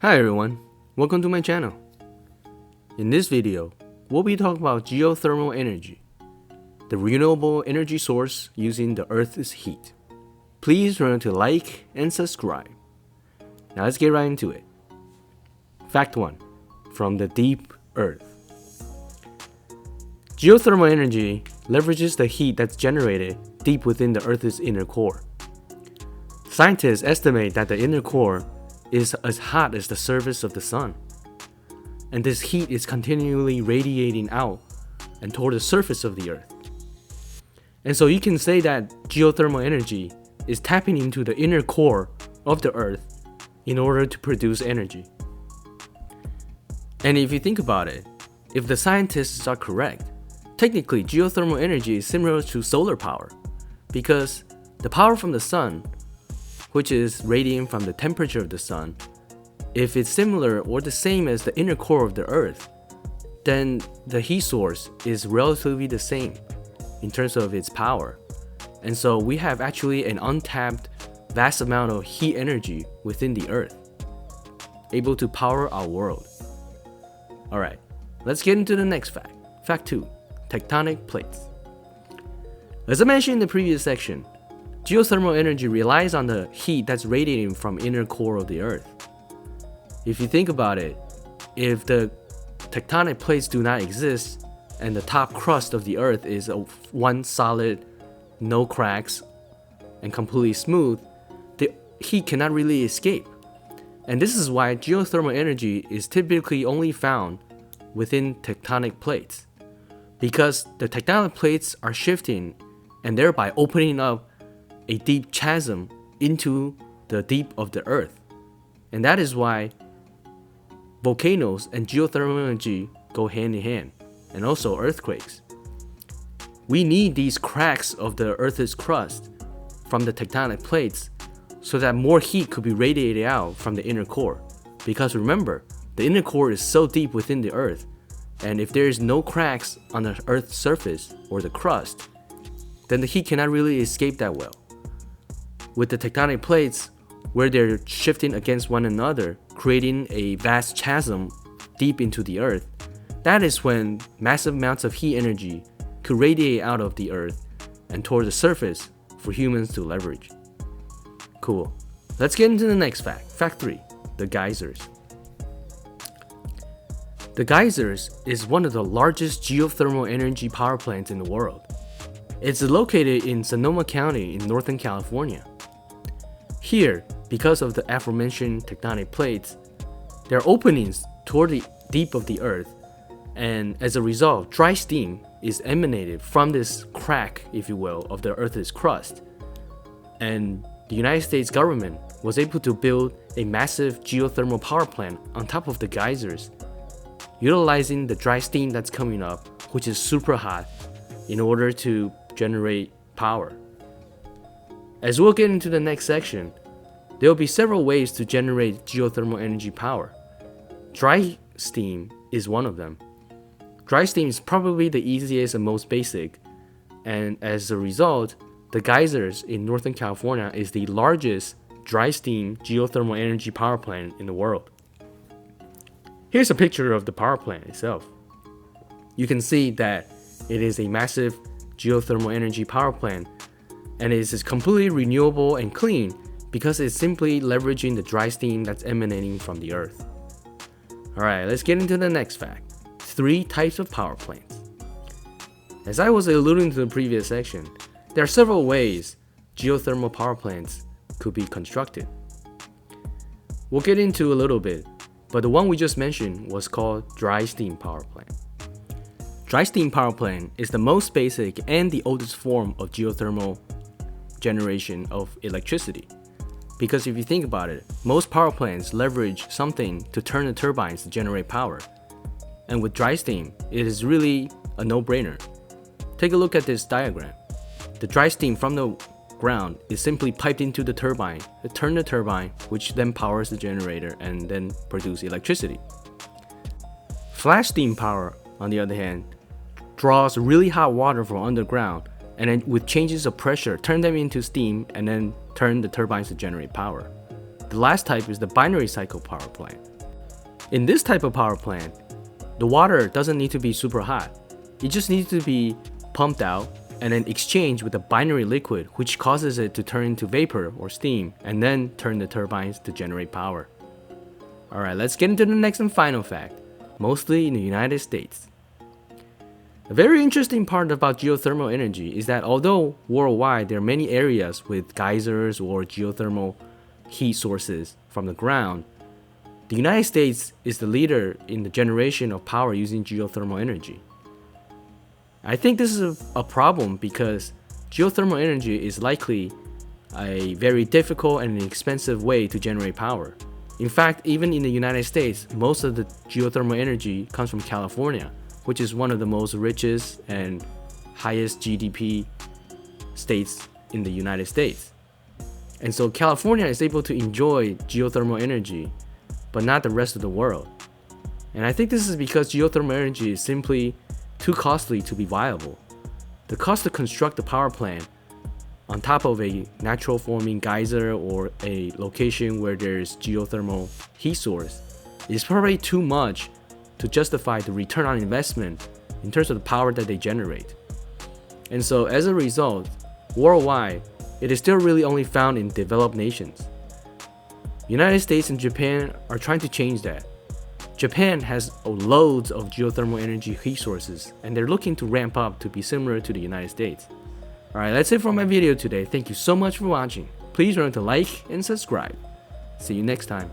Hi everyone, welcome to my channel. In this video, we'll be talking about geothermal energy, the renewable energy source using the Earth's heat. Please remember to like and subscribe. Now let's get right into it. Fact 1. From the deep Earth. Geothermal energy leverages the heat that's generated deep within the Earth's inner core. Scientists estimate that the inner core is as hot as the surface of the sun, and this heat is continually radiating out and toward the surface of the Earth. And so you can say that geothermal energy is tapping into the inner core of the Earth in order to produce energy. And if you think about it, if the scientists are correct, technically geothermal energy is similar to solar power, because the power from the sun, which is radiating from the temperature of the sun, if it's similar or the same as the inner core of the Earth, then the heat source is relatively the same in terms of its power. And so we have actually an untapped vast amount of heat energy within the Earth, able to power our world. Alright, let's get into the next fact. Fact 2. Tectonic plates. As I mentioned in the previous section, geothermal energy relies on the heat that's radiating from inner core of the Earth. If you think about it, if the tectonic plates do not exist and the top crust of the Earth is one solid, no cracks, and completely smooth, the heat cannot really escape. And this is why geothermal energy is typically only found within tectonic plates, because the tectonic plates are shifting and thereby opening up a deep chasm into the deep of the Earth. And that is why volcanoes and geothermal energy go hand in hand, and also earthquakes. We need these cracks of the Earth's crust from the tectonic plates so that more heat could be radiated out from the inner core. Because remember, the inner core is so deep within the Earth, and if there is no cracks on the Earth's surface or the crust, then the heat cannot really escape that well. With the tectonic plates, where they're shifting against one another, creating a vast chasm deep into the Earth, that is when massive amounts of heat energy could radiate out of the Earth and toward the surface for humans to leverage. Cool. Let's get into the next fact. Fact 3. The geysers. The geysers is one of the largest geothermal energy power plants in the world. It's located in Sonoma County in Northern California. Here, because of the aforementioned tectonic plates, there are openings toward the deep of the Earth, and as a result, dry steam is emanated from this crack, if you will, of the Earth's crust. And the United States government was able to build a massive geothermal power plant on top of the geysers, utilizing the dry steam that's coming up, which is super hot, in order to generate power. As we'll get into the next section, there will be several ways to generate geothermal energy power. Dry steam is one of them. Dry steam is probably the easiest and most basic, and as a result, the geysers in Northern California is the largest dry steam geothermal energy power plant in the world. Here's a picture of the power plant itself. You can see that it is a massive geothermal energy power plant, and it is completely renewable and clean because it's simply leveraging the dry steam that's emanating from the Earth. Alright, let's get into the next fact. 3 types of power plants. As I was alluding to the previous section, there are several ways geothermal power plants could be constructed. We'll get into a little bit, but the one we just mentioned was called dry steam power plant. Dry steam power plant is the most basic and the oldest form of geothermal generation of electricity. Because if you think about it, most power plants leverage something to turn the turbines to generate power. And with dry steam, it is really a no-brainer. Take a look at this diagram. The dry steam from the ground is simply piped into the turbine, to turn the turbine, which then powers the generator and then produce electricity. Flash steam power, on the other hand, draws really hot water from underground and then with changes of pressure turn them into steam and then turn the turbines to generate power. The last type is the binary cycle power plant. In this type of power plant, the water doesn't need to be super hot. It just needs to be pumped out and then exchanged with a binary liquid, which causes it to turn into vapor or steam and then turn the turbines to generate power. Alright, let's get into the next and final fact, mostly in the United States. A very interesting part about geothermal energy is that although worldwide there are many areas with geysers or geothermal heat sources from the ground, the United States is the leader in the generation of power using geothermal energy. I think this is a problem because geothermal energy is likely a very difficult and expensive way to generate power. In fact, even in the United States, most of the geothermal energy comes from California, which is one of the most richest and highest GDP states in the United States. And so California is able to enjoy geothermal energy, but not the rest of the world. And I think this is because geothermal energy is simply too costly to be viable. The cost to construct the power plant on top of a natural forming geyser or a location where there's geothermal heat source is probably too much to justify the return on investment in terms of the power that they generate. And so as a result, worldwide, it is still really only found in developed nations. United States and Japan are trying to change that. Japan has loads of geothermal energy heat sources, and they're looking to ramp up to be similar to the United States. Alright, that's it for my video today. Thank you so much for watching. Please remember to like and subscribe. See you next time.